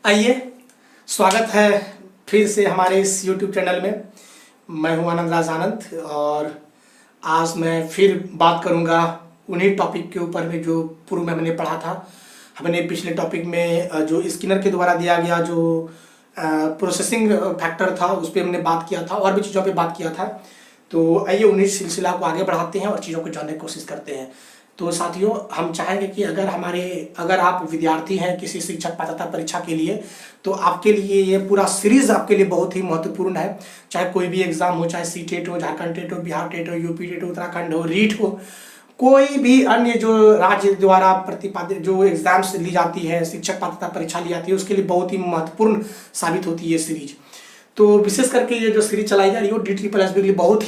आइए, स्वागत है फिर से हमारे इस YouTube चैनल में। मैं हूं आनंद राज आनंद और आज मैं फिर बात करूंगा उन्हीं टॉपिक के ऊपर में जो पूर्व में हमने पढ़ा था। हमने पिछले टॉपिक में जो स्किनर के द्वारा दिया गया जो प्रोसेसिंग फैक्टर था उस पर हमने बात किया था और भी चीज़ों पे बात किया था। तो आइए उन्हीं सिलसिला को आगे बढ़ाते हैं और चीज़ों को जानने की कोशिश करते हैं। तो साथियों, हम चाहेंगे कि अगर आप विद्यार्थी हैं किसी शिक्षक पात्रता परीक्षा के लिए, तो आपके लिए ये पूरा सीरीज आपके लिए बहुत ही महत्वपूर्ण है। चाहे कोई भी एग्जाम हो, चाहे सी टेट हो, झारखंड टेट हो, बिहार टेट हो, यूपी टेट हो, उत्तराखंड हो, रीट हो, कोई भी अन्य जो राज्य द्वारा प्रतिपादित जो एग्जाम्स ली जाती है, शिक्षक पात्रता परीक्षा ली जाती है, उसके लिए बहुत ही महत्वपूर्ण साबित होती है ये सीरीज। तो विशेष करके ये जो सीरीज चलाई जा रही है वो DSSB के लिए बहुत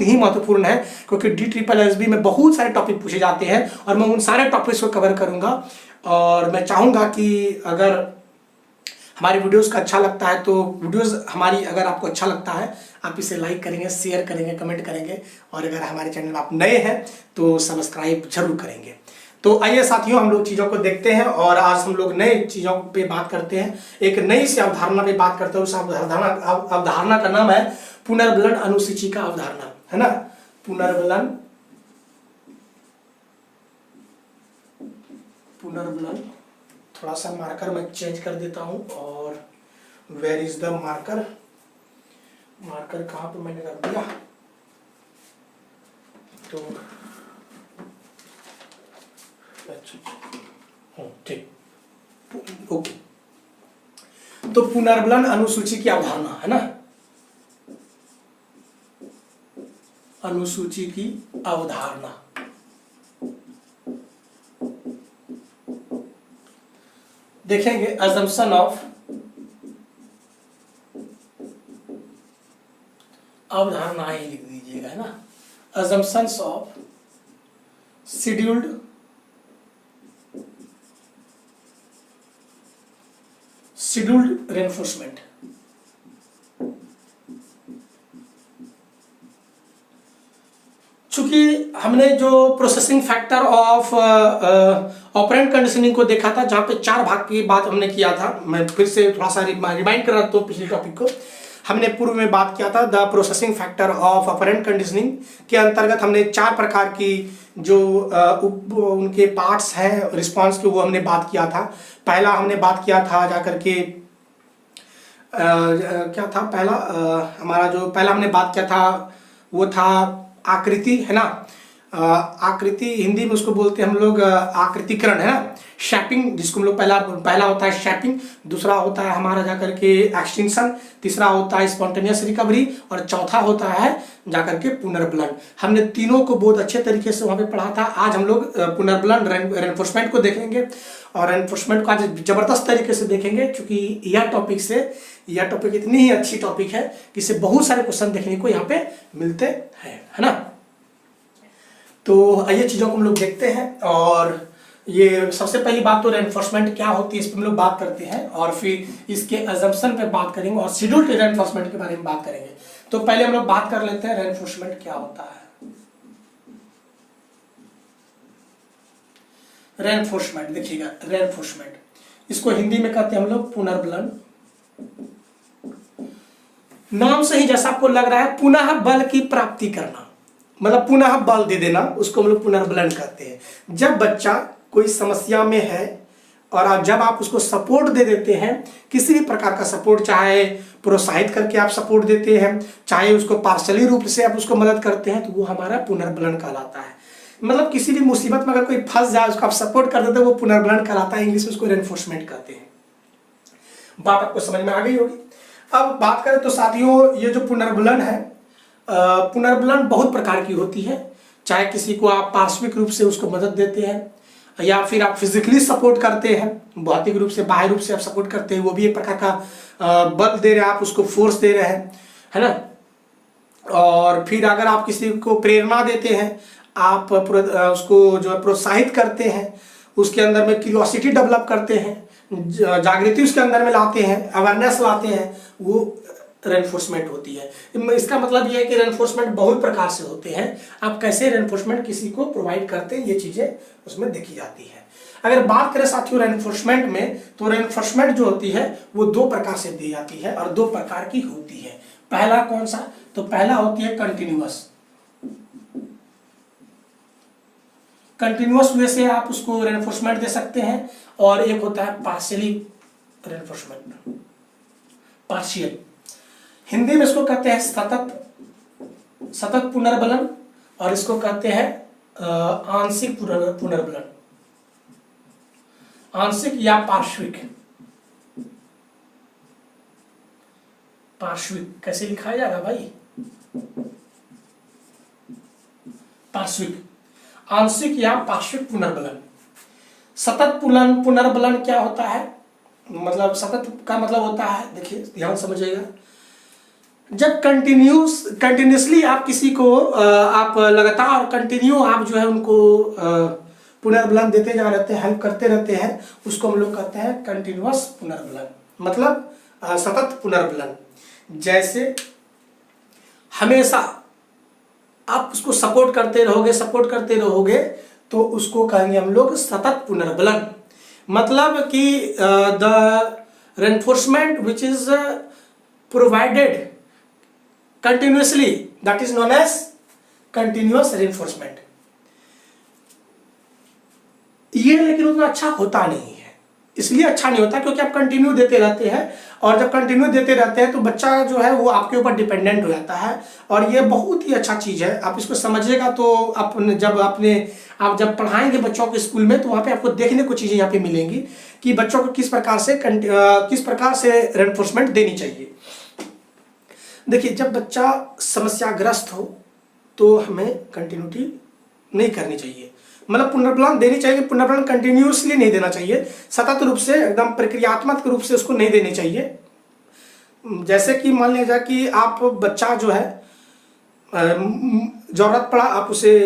ही महत्वपूर्ण है, क्योंकि DSSB में बहुत सारे टॉपिक पूछे जाते हैं और मैं उन सारे टॉपिक्स को कवर करूंगा। और मैं चाहूँगा कि अगर हमारी वीडियोस का अच्छा लगता है तो वीडियोस हमारी अगर आपको अच्छा लगता है आप इसे लाइक करेंगे, शेयर करेंगे, कमेंट करेंगे और अगर हमारे चैनल में आप नए हैं तो सब्सक्राइब जरूर करेंगे। तो आइए साथियों, हम लोग चीज़ों को देखते हैं और आज हम लोग नए चीज़ों पे बात करते हैं। एक नई सी अवधारणा पे बात करते हैं। उस अवधारणा का नाम है पुनर्बलन अनुसूची का अवधारणा, है ना। पुनर्बलन थोड़ा सा मार्कर मैं चेंज कर देता हूं। और वेयर इज द मार्कर कहाँ पे मैंने रख दिया। तो अच्छा, ठीक, ओके। तो पुनर्बलन अनुसूची की अवधारणा, है ना, अनुसूची की अवधारणा। देखेंगे अजम्पशन ऑफ, अवधारणा ही लिख दीजिएगा, है ना। Assumptions of scheduled reinforcement. चूंकि हमने जो processing factor of operant conditioning को देखा था, जहां पे 4 भाग की बात हमने किया था, मैं फिर से थोड़ा सा रिमाइंड कर रहा हूं पिछले टॉपिक को। हमने पूर्व में बात किया था the processing factor of operant conditioning के अंतर्गत हमने 4 प्रकार की जो उनके पार्ट्स हैं रिस्पांस के, वो हमने बात किया था। पहला हमने बात किया था जाकर के क्या था पहला, हमारा जो पहला हमने बात किया था वो था आकृति, है ना। आकृति हिंदी में उसको बोलते हैं हम लोग आकृतिकरण, है ना, शैपिंग, जिसको हम लोग पहला होता है शैपिंग, दूसरा होता है हमारा जाकर के एक्सटिंक्शन, तीसरा होता है स्पॉन्टेनियस रिकवरी और चौथा होता है जाकर के पुनर्बलन। हमने तीनों को बहुत अच्छे तरीके से वहां पे पढ़ा था। आज हम लोग पुनर्बलन रेनफोर्समेंट को देखेंगे और रेनफोर्समेंट को आज जबरदस्त तरीके से देखेंगे, क्योंकि यह टॉपिक इतनी ही अच्छी टॉपिक है कि इससे बहुत सारे क्वेश्चन देखने को यहाँ पे मिलते हैं, है ना। तो आइए चीजों को हम लोग देखते हैं। और ये सबसे पहली बात तो रेनफोर्समेंट क्या होती है इस पर हम लोग बात करते हैं और फिर इसके अजम्पशन पे बात करेंगे और शेड्यूल्ड रेनफोर्समेंट के बारे में बात करेंगे। तो पहले हम लोग बात कर लेते हैं रेनफोर्समेंट क्या होता है। रेनफोर्समेंट देखिएगा, रेनफोर्समेंट इसको हिंदी में कहते हैं हम लोग पुनर्बलन। नाम से ही जैसा आपको लग रहा है पुनः बल की प्राप्ति करना, मतलब पुनः बल दे देना, उसको हम लोग पुनर्बलन कहते हैं। जब बच्चा कोई समस्या में है और जब आप उसको सपोर्ट दे देते हैं, किसी भी प्रकार का सपोर्ट, चाहे प्रोत्साहित करके आप सपोर्ट देते हैं, चाहे उसको पार्शली रूप से आप उसको मदद करते हैं, तो वो हमारा पुनर्बलन कहलाता है। मतलब किसी भी मुसीबत में अगर कोई फंस जाए उसको आप सपोर्ट कर देते हैं, वो पुनर्बलन कहलाता है। इंग्लिश में उसको रेनफोर्समेंट कहते हैं। बात आपको समझ में आ गई होगी। अब बात करें तो साथियों, ये जो पुनर्बलन है, पुनर्बलन बहुत प्रकार की होती है। चाहे किसी को आप पार्श्विक रूप से उसको मदद देते हैं या फिर आप फिजिकली सपोर्ट करते हैं, भौतिक रूप से बाह्य रूप से आप सपोर्ट करते हैं, वो भी एक प्रकार का बल दे रहे हैं, आप उसको फोर्स दे रहे हैं, है ना। और फिर अगर आप किसी को प्रेरणा देते हैं, आप उसको जो प्रोत्साहित करते हैं, उसके अंदर में क्यूरियोसिटी डेवलप करते हैं, जागृति उसके अंदर में लाते हैं, अवेयरनेस लाते हैं, वो रेनफोर्समेंट होती है। इसका मतलब यह है कि रेनफोर्समेंट बहुत प्रकार से होते हैं। आप कैसे रेनफोर्समेंट किसी को प्रोवाइड करते हैं, ये चीजें उसमें देखी जाती है। अगर बात करें साथियों रेनफोर्समेंट में, तो रेनफोर्समेंट जो होती है वो दो प्रकार से दी जाती है और दो प्रकार की होती है। पहला कौन सा, तो पहला होती है कंटिन्यूअस। कंटिन्यूअस वे से आप उसको रेनफोर्समेंट दे सकते हैं, और एक होता है पार्शियली रेनफोर्समेंट, पार्शियल। हिंदी में इसको कहते हैं सतत पुनर्बलन, और इसको कहते हैं आंशिक पुनर्बलन, आंशिक या पार्श्विक। पार्श्विक कैसे लिखा जाएगा भाई, पार्श्विक, आंशिक या पार्श्विक पुनर्बलन। सतत पुनर्बलन क्या होता है, मतलब सतत का मतलब होता है, देखिए ध्यान समझिएगा, जब कंटिन्यूसली आप किसी को आप लगातार कंटिन्यू आप जो है उनको पुनर्बलन देते जा रहते हैं, हेल्प करते रहते हैं, उसको हम लोग कहते हैं कंटिन्यूअस पुनर्बलन, मतलब सतत पुनर्बलन। जैसे हमेशा आप उसको सपोर्ट करते रहोगे तो उसको कहेंगे हम लोग सतत पुनर्बलन। मतलब कि the reinforcement which is provided continuously, that is known as continuous reinforcement. ये लेकिन उतना अच्छा होता नहीं है। इसलिए अच्छा नहीं होता क्योंकि आप कंटिन्यू देते रहते हैं, और जब कंटिन्यू देते रहते हैं तो बच्चा जो है वो आपके ऊपर डिपेंडेंट हो जाता है, और ये बहुत ही अच्छा चीज़ है। आप इसको समझिएगा तो आप जब पढ़ाएंगे बच्चों को स्कूल में, तो वहाँ पे आपको देखने को चीज़ें यहाँ पे मिलेंगी कि बच्चों को किस प्रकार से रेनफोर्समेंट देनी चाहिए। देखिए, जब बच्चा समस्याग्रस्त हो तो हमें कंटिन्यूटी नहीं करनी चाहिए, मतलब पुनर्बलन देनी चाहिए। पुनर्बलन कंटिन्यूसली नहीं देना चाहिए, सतत रूप से एकदम प्रक्रियात्मक रूप से उसको नहीं देनी चाहिए। जैसे कि मान लीजिए कि आप बच्चा जो है जरूरत पड़ा, आप उसे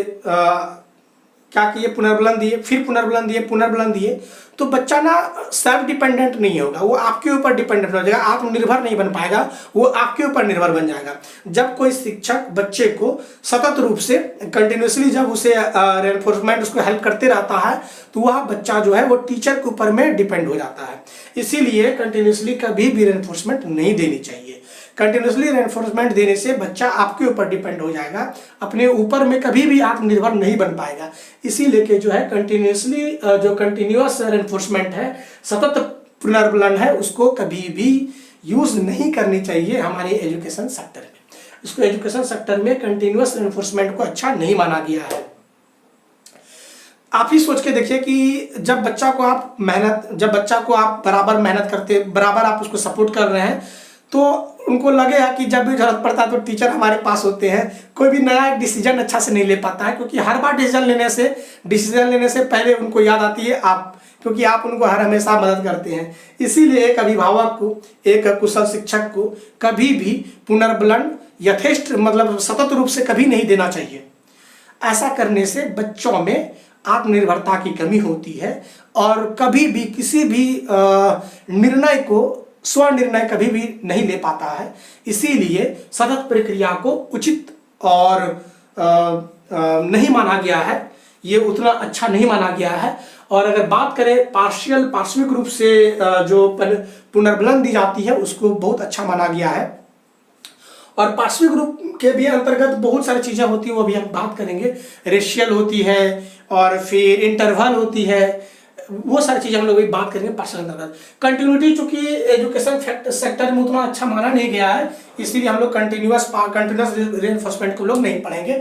क्या किए, पुनर्बलन दिए, फिर पुनर्बलन दिए, तो बच्चा ना सेल्फ डिपेंडेंट नहीं होगा, वो आपके ऊपर डिपेंडेंट हो जाएगा, आत्मनिर्भर नहीं बन पाएगा, वो आपके ऊपर निर्भर बन जाएगा। जब कोई शिक्षक बच्चे को सतत रूप से कंटिन्यूसली जब उसे रेनफोर्समेंट उसको हेल्प करते रहता है, तो वह बच्चा जो है वो टीचर के ऊपर में डिपेंड हो जाता है। इसीलिए कंटिन्यूसली कभी भी रेनफोर्समेंट नहीं देनी चाहिए। कंटिन्यूसली रेनफोर्समेंट देने से बच्चा आपके ऊपर डिपेंड हो जाएगा, अपने ऊपर में कभी भी आत्मनिर्भर नहीं बन पाएगा। इसीलिए कि जो है कंटिन्यूसली जो कंटिन्यूअस रेनफोर्समेंट है, सतत पुनर्बलन है, उसको कभी भी यूज नहीं करनी चाहिए हमारे एजुकेशन सेक्टर में। इसको एजुकेशन सेक्टर में कंटिन्यूअस रेनफोर्समेंट को अच्छा नहीं माना गया है। आप ही सोच के देखिए कि जब बच्चा को आप बराबर मेहनत करते, बराबर आप उसको सपोर्ट कर रहे हैं, तो उनको लगेगा कि जब भी जरूरत पड़ता है तो टीचर हमारे पास होते हैं। कोई भी नया डिसीजन अच्छा से नहीं ले पाता है, क्योंकि हर बार डिसीजन लेने से पहले उनको याद आती है आप, क्योंकि आप उनको हर हमेशा मदद करते हैं। इसीलिए एक अभिभावक को, एक कुशल शिक्षक को कभी भी पुनर्बलन यथेष्ट मतलब सतत रूप से कभी नहीं देना चाहिए। ऐसा करने से बच्चों में आत्मनिर्भरता की कमी होती है, और कभी भी किसी भी निर्णय को स्वनिर्णय कभी भी नहीं ले पाता है। इसीलिए सतत प्रक्रिया को उचित और नहीं माना गया है, ये उतना अच्छा नहीं माना गया है। और अगर बात करें पार्श्विक रूप से जो पुनर्बलन दी जाती है, उसको बहुत अच्छा माना गया है। और पार्श्विक रूप के भी अंतर्गत बहुत सारी चीज़ें होती हैं, वो भी हम बात करेंगे। रेशियल होती है, और फिर इंटरवल होती है, वो सारी चीज़ें हम लोग बात करेंगे पार्शियल अंतर्गत। कंटिन्यूटी चूंकि एजुकेशन सेक्टर में उतना अच्छा माना नहीं गया है, इसीलिए हम लोग कंटिन्यूअस रेनफोर्समेंट को लोग नहीं पढ़ेंगे,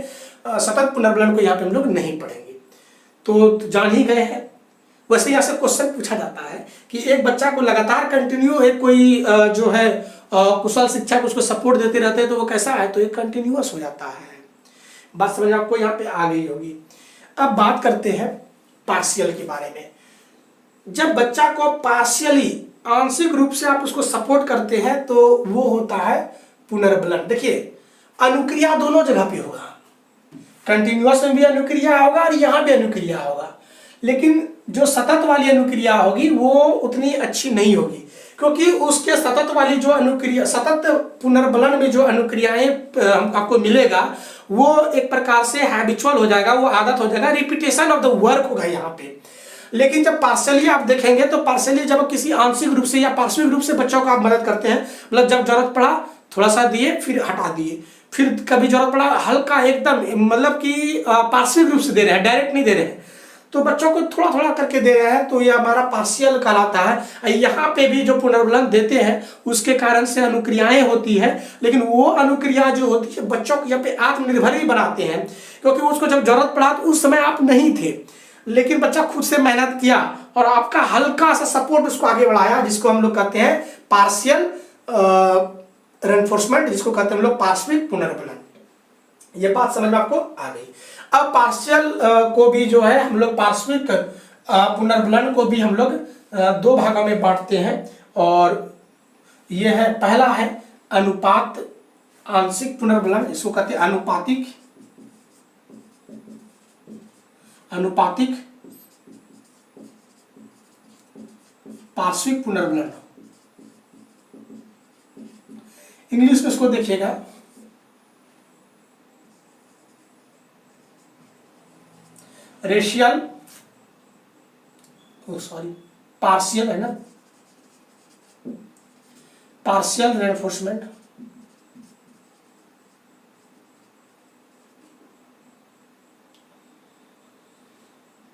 सतत पुनर्बलन को यहाँ पे हम लोग नहीं पढ़ेंगे। तो जान ही गए हैं। वैसे यहाँ से क्वेश्चन पूछा जाता है कि एक बच्चा को लगातार कंटिन्यू एक कोई जो है कुशल शिक्षक उसको सपोर्ट देते रहते हैं, तो वो कैसा है, तो एक कंटिन्यूअस हो जाता है। बात समझ आपको यहाँ पे आ गई होगी। अब बात करते हैं पार्शियल के बारे में। जब बच्चा को पार्शियली आंशिक रूप से आप उसको सपोर्ट करते हैं, तो वो होता है पुनर्बलन। देखिए, अनुक्रिया दोनों जगह पे होगा, कंटिन्यूअस में भी अनुक्रिया होगा और यहाँ भी अनुक्रिया होगा, लेकिन जो सतत वाली अनुक्रिया होगी वो उतनी अच्छी नहीं होगी, क्योंकि उसके सतत वाली जो अनुक्रिया, सतत पुनर्बलन में जो अनुक्रियाएं आपको मिलेगा, वो एक प्रकार से हैबिचुअल हो जाएगा, वो आदत हो जाएगा, रिपीटेशन ऑफ द वर्क होगा यहाँ पे। लेकिन जब पार्शियली आप देखेंगे तो पार्शियली जब किसी आंशिक रूप से या पार्श्विक रूप से बच्चों को आप मदद करते हैं, मतलब जब जरूरत पड़ा थोड़ा सा दिए फिर हटा दिए, फिर कभी जरूरत पड़ा हल्का एकदम, मतलब कि पार्श्विक रूप से दे रहे हैं, डायरेक्ट नहीं दे रहे हैं, तो बच्चों को थोड़ा थोड़ा करके दे रहे हैं, तो ये हमारा पार्शियल कहलाता है। यहाँ पे भी जो पुनर्बलन देते हैं उसके कारण से अनुक्रियाएं होती है, लेकिन वो अनुक्रिया जो होती है बच्चों को यहाँ पे आत्मनिर्भर भी बनाते हैं, क्योंकि उसको जब जरूरत पड़ा तो उस समय आप नहीं थे, लेकिन बच्चा खुद से मेहनत किया और आपका हल्का सा सपोर्ट उसको आगे बढ़ाया, जिसको हम लोग कहते हैं पार्शियल रेनफोर्समेंट, जिसको कहते हैं हम लोग पार्श्विक पुनर्बलन। ये बात समझ में आपको आ गई। अब पार्शियल को भी जो है हम लोग पार्श्विक पुनर्बलन को भी हम लोग दो भागों में बांटते हैं, और ये है, पहला है अनुपात आंशिक पुनर्बलन, इसको कहते हैं अनुपातिक पार्श्विक पुनर्बलन। इंग्लिश में इसको देखिएगा रेशियल, पार्शियल है ना, पार्शियल रेनफोर्समेंट।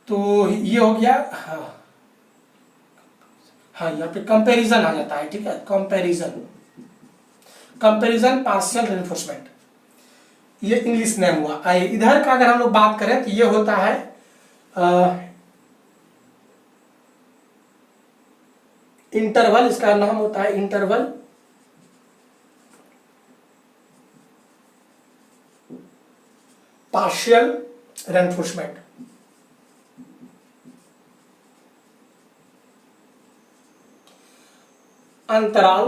तो ये हो गया। हाँ यहाँ पे कंपैरिजन आ जाता है, ठीक है, कंपैरिजन पार्शियल रेनफोर्समेंट, ये इंग्लिश नेम हुआ। इधर का अगर हम लोग बात करें तो ये होता है इंटरवल, इसका नाम होता है इंटरवल पार्शियल रेनफोर्समेंट। अंतराल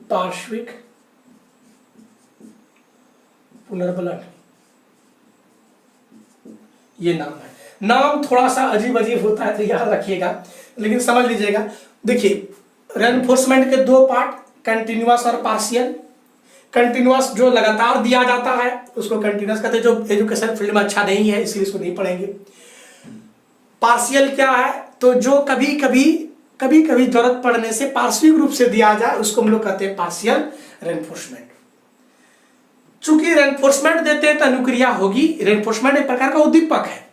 पार्श्विक पुनर्बलन, ये नाम है। नाम थोड़ा सा अजीब अजीब होता है तो याद रखिएगा, लेकिन समझ लीजिएगा। देखिए रेनफोर्समेंट के दो पार्ट, कंटिन्यूअस और पार्शियल। कंटिन्यूअस जो लगातार दिया जाता है उसको कंटिन्यूअस कहते हैं, जो एजुकेशन फील्ड में अच्छा नहीं है इसलिए इसको नहीं पढ़ेंगे। पार्शियल क्या है, तो जो कभी कभी जरूरत पड़ने से पार्श्विक रूप से दिया जाए उसको हम लोग कहते हैं पार्शियल रेनफोर्समेंट। चूंकि रेनफोर्समेंट देते हैं तो अनुक्रिया होगी। रेनफोर्समेंट एक प्रकार का उद्दीपक है,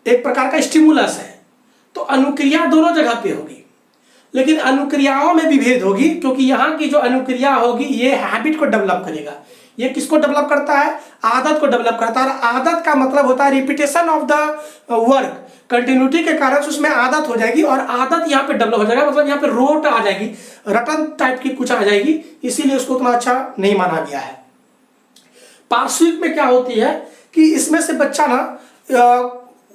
एक प्रकार का स्टिमुलस है, तो अनुक्रिया दोनों जगह पे होगी, लेकिन अनुक्रियाओं में भी भेद होगी, क्योंकि यहाँ की जो अनुक्रिया होगी ये हैबिट को डेवलप करेगा। ये किसको डेवलप करता है, आदत को डेवलप करता है। आदत का मतलब होता है repetition of the work, continuity के कारण उसमें आदत हो जाएगी, और आदत यहाँ पे डेवलप हो जाएगा, मतलब यहाँ पे रोट आ जाएगी, रटन टाइप की कुछ आ जाएगी, इसीलिए उसको उतना अच्छा नहीं माना गया है। पार्श्विक में क्या होती है कि इसमें से बच्चा ना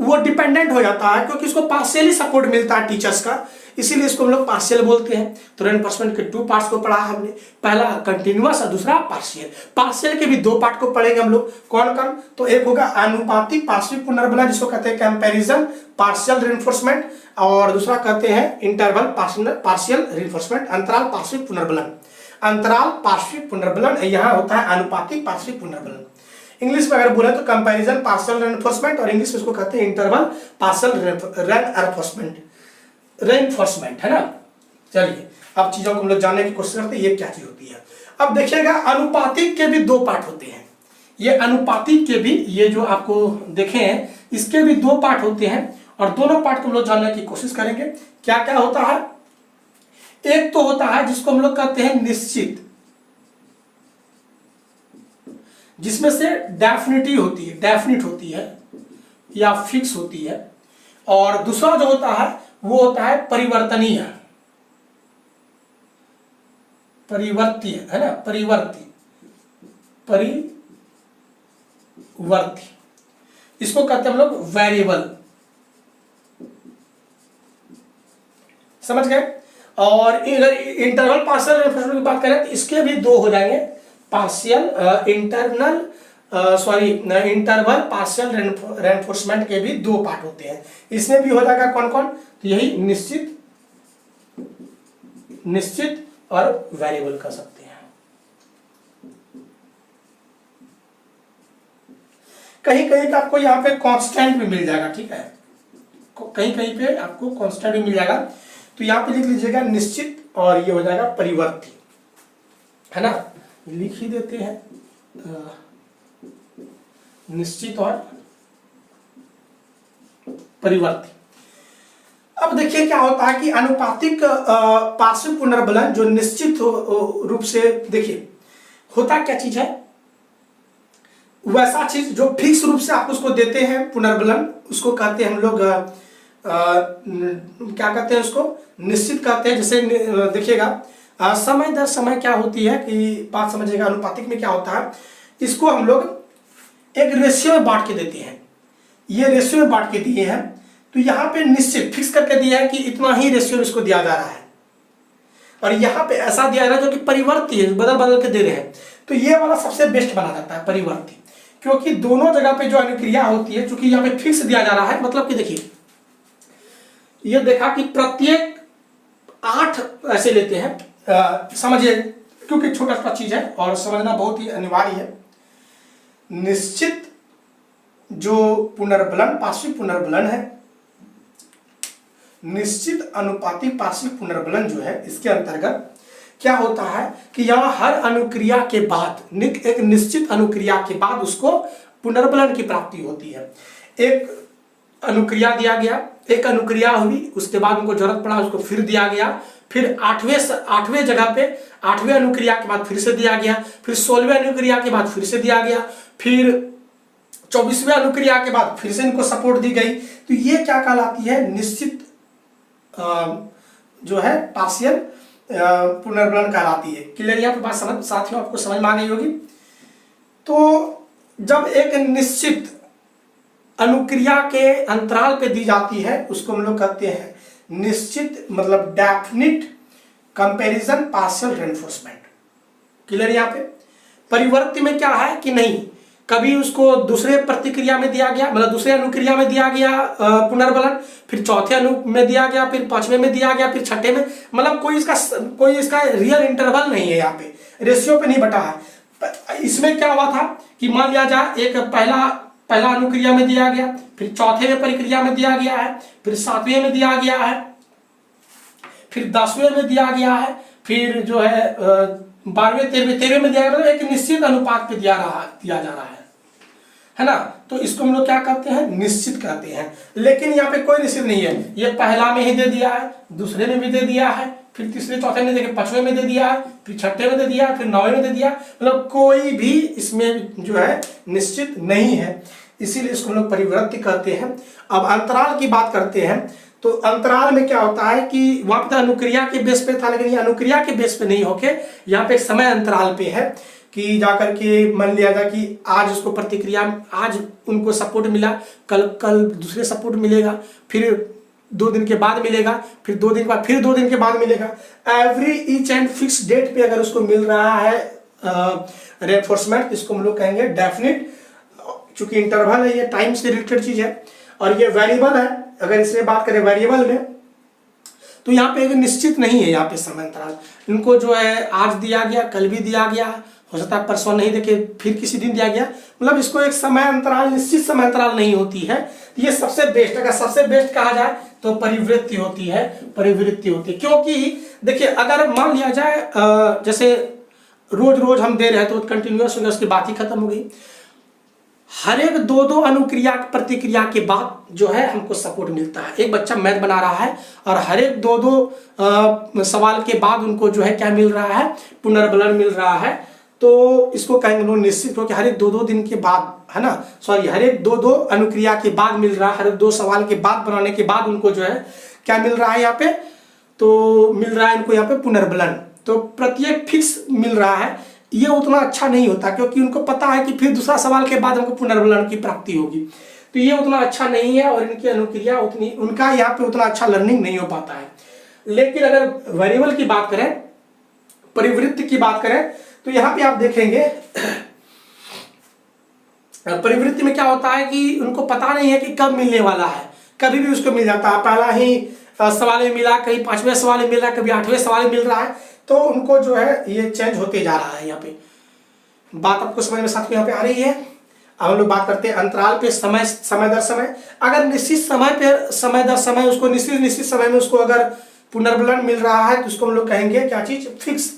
वो डिपेंडेंट हो जाता है, क्योंकि इसको पार्शियली सपोर्ट मिलता है टीचर्स का, इसीलिए इसको हम लोग पार्शियल बोलते हैं। तो रेनफोर्समेंट के दो पार्ट्स को पढ़ा हमने, पहला कंटिन्यूअस और दूसरा पार्शियल। पार्शियल के भी दो पार्ट को पढ़ेंगे हम लोग, कौन कौन, तो एक होगा अनुपातिक पार्श्विक पुनर्बलन, जिसको कहते हैं कंपैरिजन पार्शियल रेनफोर्समेंट, और दूसरा कहते हैं इंटरवल पार्शियल रेनफोर्समेंट, अंतराल पार्श्विक पुनर्बलन। अंतराल पार्श्विक पुनर्बलन यहाँ होता है अनुपातिक पार्श्विक पुनर्बलन। इंग्लिश में अगर बोले तो कंपैरिजन पार्शियल रेनफोर्समेंट, और इंग्लिश में इसको कहते हैं इंटरवल पार्शियल रेनफोर्समेंट, है ना। चलिए अब चीजों को हम लोग जानने की कोशिश करते हैं ये क्या चीज होती है। अब देखिएगा अनुपातिक के भी दो पार्ट होते हैं। ये अनुपातिक के भी, ये जो आपको देखे हैं इसके भी दो पार्ट होते हैं, और दोनों पार्ट को हम लोग जानने की कोशिश करेंगे। क्या क्या होता है, एक तो होता है जिसको हम लोग कहते हैं निश्चित, जिसमें से डेफिनिट होती है या फिक्स होती है, और दूसरा जो होता है वो होता है परिवर्तनीय, है ना, परिवर्ती, इसको कहते हैं हम लोग वेरिएबल, समझ गए। और अगर इंटरवल पार्शियल रेनफोर्समेंट की बात करें तो इसके भी दो हो जाएंगे, पार्शियल इंटरवल पार्शियल रेनफोर्समेंट के भी दो पार्ट होते हैं। इसमें भी हो जाएगा कौन कौन, तो यही निश्चित और वेरिएबल कर सकते हैं। कहीं कहीं पे आपको यहाँ पे कांस्टेंट भी मिल जाएगा, ठीक है, कहीं कहीं पे आपको कांस्टेंट भी मिल जाएगा। तो यहाँ पे लिख लीजिएगा निश्चित और ये हो जाएगा परिवर्ती, है ना, लिख ही देते हैं निश्चित और परिवर्ती। अब देखिए क्या होता है कि अनुपातिक पार्श्व पुनर्बलन जो निश्चित रूप से, देखिए होता क्या चीज है, वैसा चीज जो फिक्स रूप से आप उसको देते हैं पुनर्बलन, उसको कहते हैं हम लोग क्या कहते हैं, उसको निश्चित कहते हैं। जैसे देखिएगा समय दर समय क्या होती है कि बात समझिएगा, अनुपातिक में क्या होता है, इसको हम लोग एक रेशियो में बांट के देते हैं, ये रेशियो में बांट के दिए हैं। तो यहाँ पे निश्चित फिक्स करके दिया है कि इतना ही रेशियो इसको दिया जा रहा है, और यहाँ पे ऐसा दिया जा रहा है जो कि परिवर्ती है, बदल बदल के दे रहे हैं। तो ये वाला सबसे बेस्ट बना जाता है परिवर्ती, क्योंकि दोनों जगह पे जो अनुक्रिया होती है, चूंकि यहाँ पे फिक्स दिया जा रहा है, मतलब कि देखिए ये देखा कि प्रत्येक 8 ऐसे लेते हैं, समझिए क्योंकि छोटा छोटा चीज है और समझना बहुत ही अनिवार्य है। निश्चित जो पुनर्बलन पार्श्विक पुनर्बलन है, निश्चित अनुपातिक पार्श्विक पुनर्बलन जो है, इसके अंतर्गत क्या होता है कि यहाँ हर अनुक्रिया के बाद एक निश्चित अनुक्रिया के बाद उसको पुनर्बलन की प्राप्ति होती है। एक अनुक्रिया दिया गया, एक अनुक्रिया हुई, उसके बाद उनको जरूरत पड़ा, उसको फिर दिया गया, फिर आठवें जगह पे 8वें अनुक्रिया के बाद फिर से दिया गया, फिर 16वें अनुक्रिया के बाद फिर से दिया गया, फिर 24वें अनुक्रिया के बाद फिर से इनको सपोर्ट दी गई। तो ये क्या कहलाती है, निश्चित जो है पार्शियल पुनर्बलन कहलाती है। क्लियर, यहाँ पे बात समझ साथियों आपको समझ में आ गई होगी। तो जब एक निश्चित अनुक्रिया के अंतराल पे दी जाती है, उसको हम लोग कहते हैं निश्चित, मतलब definite comparison partial reinforcement. Clear, यहाँ पे परिवर्ती में क्या है कि नहीं, कभी उसको दूसरे प्रतिक्रिया में दिया गया, मतलब दूसरे अनुक्रिया में दिया गया पुनर्बलन, फिर चौथे अनु में दिया गया, फिर 5वें में दिया गया, फिर 6ठे में, मतलब कोई इसका रियल इंटरवल नहीं है, यहाँ पे रेशियो पे नहीं बटा है। इसमें क्या हुआ था कि मान लिया जाए एक पहला अनुक्रिया में दिया गया, फिर चौथे प्रक्रिया में दिया गया है, फिर 7वें में दिया गया है, फिर 10वें में दिया गया है, फिर जो है 12वें 13वें में दिया गया, मतलब एक निश्चित अनुपात पे दिया जा रहा है ना। तो इसको हम लोग क्या कहते हैं, निश्चित कहते हैं। लेकिन यहाँ पे कोई निश्चित नहीं है, ये पहला में ही दे दिया है, दूसरे में भी दे दिया है, फिर तीसरे चौथे में देखिए 5वें में दे दिया है, फिर 6ठे में दे दिया, फिर 9वें में दे दिया, मतलब कोई भी इसमें जो है निश्चित नहीं है, इसीलिए इसको हम लोग परिवर्ती कहते हैं। अब अंतराल की बात करते हैं, तो अंतराल में क्या होता है कि वहां पर अनुक्रिया के बेस पे था, लेकिन ये अनुक्रिया के बेस पे नहीं होके यहाँ पे समय अंतराल पे है कि जाकर के मान लिया जाए कि आज उसको प्रतिक्रिया, आज उनको सपोर्ट मिला, कल दूसरे सपोर्ट मिलेगा, फिर 2 दिन के बाद मिलेगा, फिर 2 दिन के बाद, फिर 2 दिन के बाद मिलेगा। Every each and fix date पे अगर उसको मिल रहा है रेनफोर्समेंट, इसको हम लोग कहेंगे डेफिनिट। चूंकि इंटरवल है, ये टाइम से रिलेटेड चीज है, और ये वेरिएबल है। अगर इसमें बात करें वेरिएबल में, तो यहाँ पे एक निश्चित नहीं है, यहाँ पे समय अंतराल इनको जो है आज दिया गया, कल भी दिया गया, हो सकता है परसों नहीं देखे फिर किसी दिन दिया गया, मतलब इसको एक समय अंतराल, निश्चित समय अंतराल नहीं होती है। ये सबसे बेस्ट, अगर सबसे बेस्ट कहा जाए तो परिवृत्ति होती है, क्योंकि देखिए अगर मान लिया जाए जैसे रोज रोज हम दे रहे हैं तो कंटिन्यूअस हो गया, उसकी बात ही खत्म हो गई। हर एक 2 अनुक्रिया प्रतिक्रिया के बाद जो है हमको सपोर्ट मिलता है। एक बच्चा मैथ बना रहा है और हर एक 2 सवाल के बाद उनको जो है क्या मिल रहा है, पुनर्बलन मिल रहा है। तो इसको कहेंगे निश्चित हो कि हर एक 2 दिन के बाद, है ना, सॉरी, हर एक 2 अनुक्रिया के बाद मिल रहा है, हर एक 2 सवाल के बाद बनाने के बाद उनको जो है क्या मिल रहा है यहाँ पे, तो मिल रहा है इनको यहाँ पे पुनर्बलन। तो प्रत्येक फिक्स मिल रहा है, ये उतना अच्छा नहीं होता, क्योंकि उनको पता है कि फिर दूसरा सवाल के बाद हमको पुनर्बलन की प्राप्ति होगी, तो ये उतना अच्छा नहीं है, और इनकी अनुक्रिया उतनी, उनका यहाँ पे उतना अच्छा लर्निंग नहीं हो पाता है। लेकिन अगर वेरिएबल की बात करें, परिवृत्ति की बात करें, तो यहाँ पे आप देखेंगे परिवृत्ति में क्या होता है कि उनको पता नहीं है कि कब मिलने वाला है, कभी भी उसको मिल जाता है। पहला ही सवाल में मिला, कहीं 5वें सवाल में मिल रहा है, कभी 8वें सवाल में मिल रहा है, तो उनको जो है ये चेंज होते जा रहा है। यहाँ पे बात आपको समझ में साथ में यहाँ पे आ रही है। अब हम लोग बात करते हैं अंतराल पे, समय दर समय। अगर निश्चित समय पे, समय दर समय उसको निश्चित समय में उसको अगर पुनर्बलन मिल रहा है तो उसको हम लोग कहेंगे क्या चीज, फिक्स,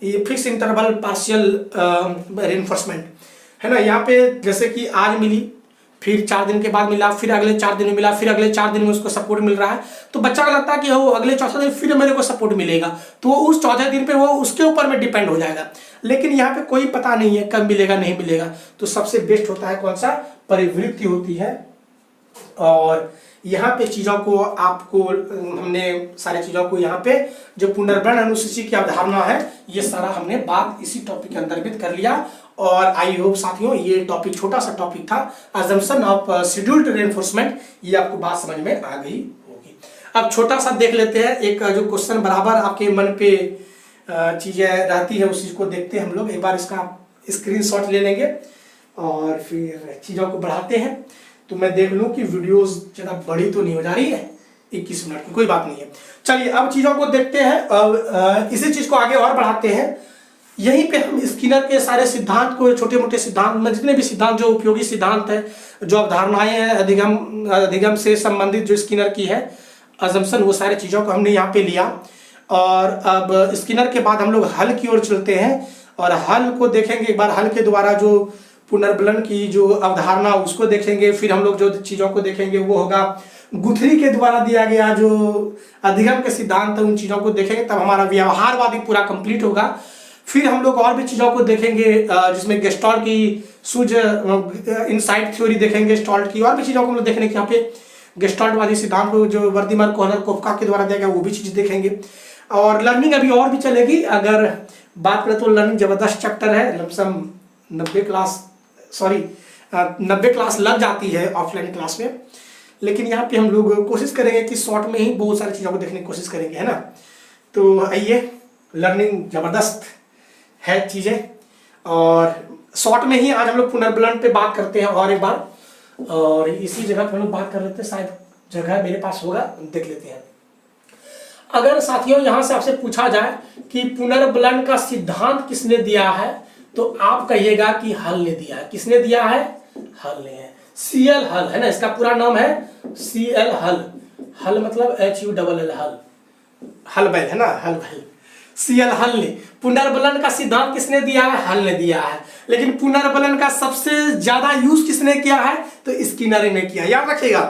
ये फिक्स इंटरवल पार्शियल रेनफोर्समेंट है ना। यहाँ पे जैसे कि आज मिली, फिर 4 दिन के बाद मिला, फिर अगले 4 दिन में मिला, फिर अगले 4 दिन में उसको सपोर्ट मिल रहा है, तो बच्चा को लगता है कि वो अगले चौथा दिन फिर मेरे को सपोर्ट मिलेगा, तो वो उस चौथे दिन पे वो उसके ऊपर में डिपेंड हो जाएगा। लेकिन यहाँ पे कोई पता नहीं है कब मिलेगा नहीं मिलेगा, तो सबसे बेस्ट होता है कौन सा, परिवृत्ति होती है। और यहाँ पे चीजों को आपको हमने सारी चीजों को यहाँ पे जो पुनर्बलन अनुसूची की अवधारणा है ये सारा हमने बात इसी टॉपिक के अंतर्गत कर लिया। और आई होप साथियों ये टॉपिक छोटा सा टॉपिक था, अजम्पशन ऑफ शेड्यूल्ड रेनफोर्समेंट, ये आपको बात समझ में आ गई होगी। अब छोटा सा देख लेते हैं, एक जो क्वेश्चन बराबर आपके मन पे चीजें रहती है उस चीज को देखते हैं हम लोग। एक बार इसका स्क्रीनशॉट ले लेंगे और फिर चीजों को बढ़ाते हैं। तो मैं देख लूं कि वीडियोस ज़्यादा बड़ी तो नहीं हो जा रही है, 21 मिनट की, कोई बात नहीं है। चलिए अब चीज़ों को देखते हैं, अब इसी चीज़ को आगे और बढ़ाते हैं। यहीं पे हम स्किनर के सारे सिद्धांत को, छोटे मोटे सिद्धांत में जितने भी सिद्धांत जो उपयोगी सिद्धांत है, जो अवधारणाएं हैं अधिगम से संबंधित जो स्किनर की है अजम्पशन, वो सारी चीज़ों को हमने यहाँ पे लिया। और अब स्किनर के बाद हम लोग हल की ओर चलते हैं और हल को देखेंगे एक बार। हल के द्वारा जो पुनर्बलन की जो अवधारणा उसको देखेंगे, फिर हम लोग जो चीज़ों को देखेंगे वो होगा गुथरी के द्वारा दिया गया जो अधिगम के सिद्धांत है, उन चीज़ों को देखेंगे, तब हमारा व्यवहारवादी पूरा कंप्लीट होगा। फिर हम लोग और भी चीज़ों को देखेंगे जिसमें गेस्टॉल्ट की सूज इनसाइट थ्योरी देखेंगे, गेस्टॉल्ट की और भी चीज़ों को हम लोग देखने के यहाँ पे गेस्टॉल्टवादी सिद्धांत को जो वर्दीमर कोहलर कोफका के द्वारा दिया गया वो भी चीज़ देखेंगे। और लर्निंग अभी और भी चलेगी, अगर बात करें तो लर्निंग जबरदस्त चैप्टर है, लमसम 90 क्लास लग जाती है ऑफलाइन क्लास में। लेकिन यहाँ पे हम लोग कोशिश करेंगे कि शॉर्ट में ही बहुत सारी चीज़ों को देखने की कोशिश करेंगे, है ना। तो आइए, लर्निंग जबरदस्त है चीज़ें, और शॉर्ट में ही आज हम लोग पुनर्बलन पे बात करते हैं और एक बार। और इसी जगह पे हम लोग बात कर लेते हैं, शायद जगह मेरे पास होगा, देख लेते हैं। अगर साथियों यहाँ से आपसे पूछा जाए कि पुनर्बलन का सिद्धांत किसने दिया है, तो आप कहिएगा कि हल ने दिया है। किसने दिया है? हल ने है। CL हल है ना, इसका पूरा नाम है CL हल। हल मतलब HULL हल, हल बैल है ना, हल बैल। CL हल ने पुनर्बलन का सिद्धांत किसने दिया है? हल ने दिया है। लेकिन पुनर्बलन का सबसे ज्यादा यूज किसने किया है? तो स्किनर ने किया। याद रखिएगा,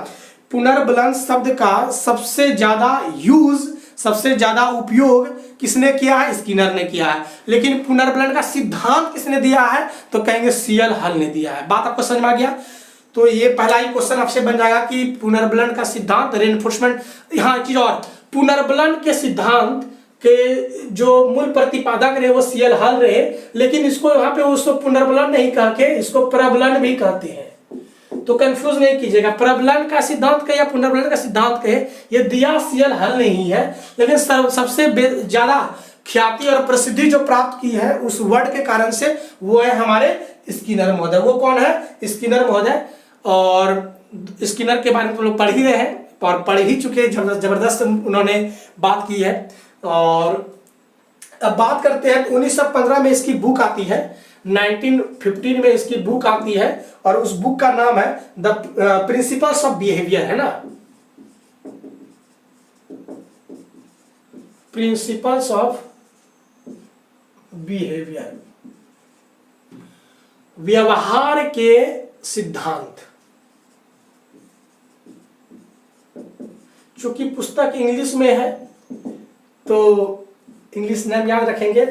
पुनर्बलन शब्द का सबसे ज्यादा यूज, सबसे ज्यादा उपयोग किसने किया है? स्किनर ने किया है। लेकिन पुनर्बलन का सिद्धांत किसने दिया है? तो कहेंगे CL हल ने दिया है। बात आपको समझ में आ गया? तो ये पहला ही क्वेश्चन आपसे बन जाएगा कि पुनर्बलन का सिद्धांत, रेनफोर्समेंट। यहाँ एक चीज और, पुनर्बलन के सिद्धांत के जो मूल प्रतिपादक रहे वो CL हल रहे, लेकिन इसको यहाँ पे उसको पुनर्बलन नहीं कह के इसको प्रबलन भी कहते हैं। तो कंफ्यूज नहीं कीजिएगा, प्रबलन का सिद्धांत कहे या पुनर्बलन का सिद्धांत कहे, ये दिया CL हल नहीं है। लेकिन सबसे ज्यादा ख्याति और प्रसिद्धि जो प्राप्त की है उस वर्ड के कारण से वो है हमारे स्किनर महोदय। वो कौन है? स्किनर महोदय। और स्किनर के बारे में तो लोग पढ़ ही रहे हैं और पढ़ ही चुके, जबरदस्त उन्होंने बात की है। और अब बात करते हैं, 1915 में इसकी बुक आती है, 1915 में इसकी बुक आती है, और उस बुक का नाम है द प्रिंसिपल्स ऑफ बिहेवियर, है ना, प्रिंसिपल्स ऑफ बिहेवियर, व्यवहार के सिद्धांत। चूंकि पुस्तक इंग्लिश में है तो इंग्लिश नेम याद रखेंगे,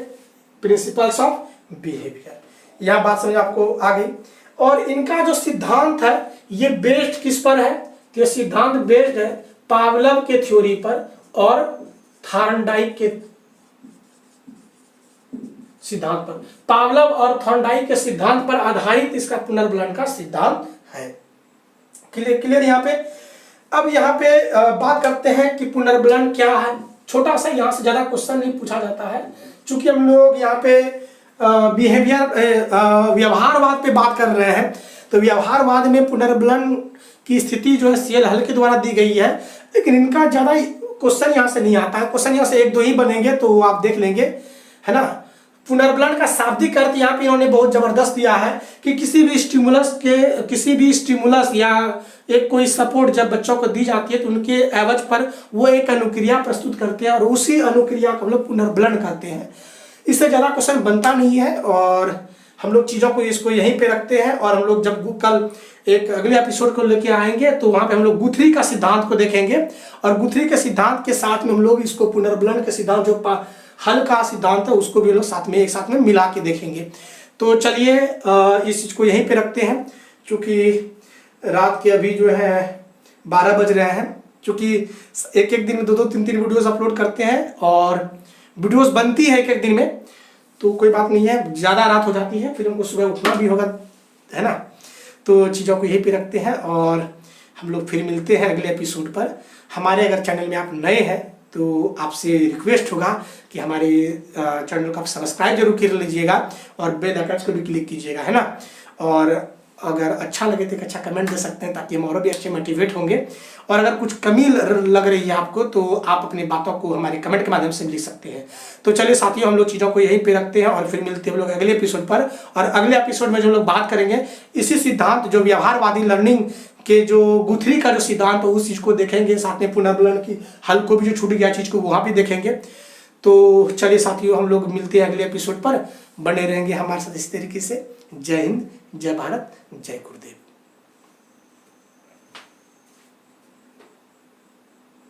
प्रिंसिपल्स ऑफ बिहेवियर। यह बात समझ आपको आ गई। और इनका जो सिद्धांत है ये बेस्ड किस पर है? तो ये सिद्धांत बेस्ड है पावलव के थ्योरी पर और थॉर्नडाइक के सिद्धांत पर। पावलव और थॉर्नडाइक के सिद्धांत पर आधारित इसका पुनर्बलन का सिद्धांत है। क्लियर यहाँ पे। अब यहाँ पे बात करते हैं कि पुनर्बलन क्या है। छोटा सा, यहाँ से ज्यादा क्वेश्चन नहीं पूछा जाता है, चूंकि हम लोग यहाँ पे व्यवहारवाद पे बात कर रहे हैं। तो व्यवहारवाद में पुनर्बलन की स्थिति जो है CL हल के द्वारा दी गई है, लेकिन इनका ज्यादा क्वेश्चन यहाँ से नहीं आता है। क्वेश्चन यहाँ से 1-2 ही बनेंगे, तो आप देख लेंगे, है ना। पुनर्बलन का शाब्दिक अर्थ यहाँ पे इन्होंने बहुत जबरदस्त दिया है कि किसी भी स्टिमुलस या एक कोई सपोर्ट जब बच्चों को दी जाती है तो उनके एवज पर वो एक अनुक्रिया प्रस्तुत करते हैं और उसी अनुक्रिया को हम लोग पुनर्बलन कहते हैं। इससे ज़्यादा क्वेश्चन बनता नहीं है और हम लोग चीज़ों को इसको यहीं पे रखते हैं और हम लोग जब कल एक अगले एपिसोड को लेके आएंगे तो वहाँ पे हम लोग गुथरी का सिद्धांत को देखेंगे और गुथरी के सिद्धांत के साथ में हम लोग इसको पुनर्बलन के सिद्धांत जो हल का सिद्धांत है उसको भी हम लोग एक साथ में मिला के देखेंगे। तो चलिए इस चीज़ को यहीं पे रखते हैं, क्योंकि रात के अभी जो है 12 बज रहे हैं। क्योंकि एक दिन में 2-3 वीडियोस अपलोड करते हैं और वीडियोस बनती है एक दिन में, तो कोई बात नहीं है, ज़्यादा रात हो जाती है फिर हमको सुबह उठना भी होगा, है ना। तो चीज़ों को यहीं पे रखते हैं और हम लोग फिर मिलते हैं अगले एपिसोड पर। हमारे अगर चैनल में आप नए हैं तो आपसे रिक्वेस्ट होगा कि हमारे चैनल को आप सब्सक्राइब जरूर कर लीजिएगा और बेल आइकन को भी क्लिक कीजिएगा, है ना। और अगर अच्छा लगे तो एक अच्छा कमेंट दे सकते हैं ताकि हम और भी अच्छे मोटिवेट होंगे। और अगर कुछ कमी लग रही है आपको तो आप अपनी बातों को हमारे कमेंट के माध्यम से लिख सकते हैं। तो चलिए साथियों, हम लोग चीज़ों को यहीं पे रखते हैं और फिर मिलते हैं हम लोग अगले एपिसोड पर। और अगले एपिसोड में जो लोग बात करेंगे इसी सिद्धांत जो व्यवहारवादी लर्निंग के जो गुथरी का जो सिद्धांत है उस चीज़ को देखेंगे, साथ में पुनर्बलन की हल को भी जो छूट गया चीज़ को वहाँ भी देखेंगे। तो चलिए साथियों, हम लोग मिलते हैं अगले एपिसोड पर, बने रहेंगे हमारे साथ इस तरीके से। जय हिंद, जय भारत, जय गुरुदेव।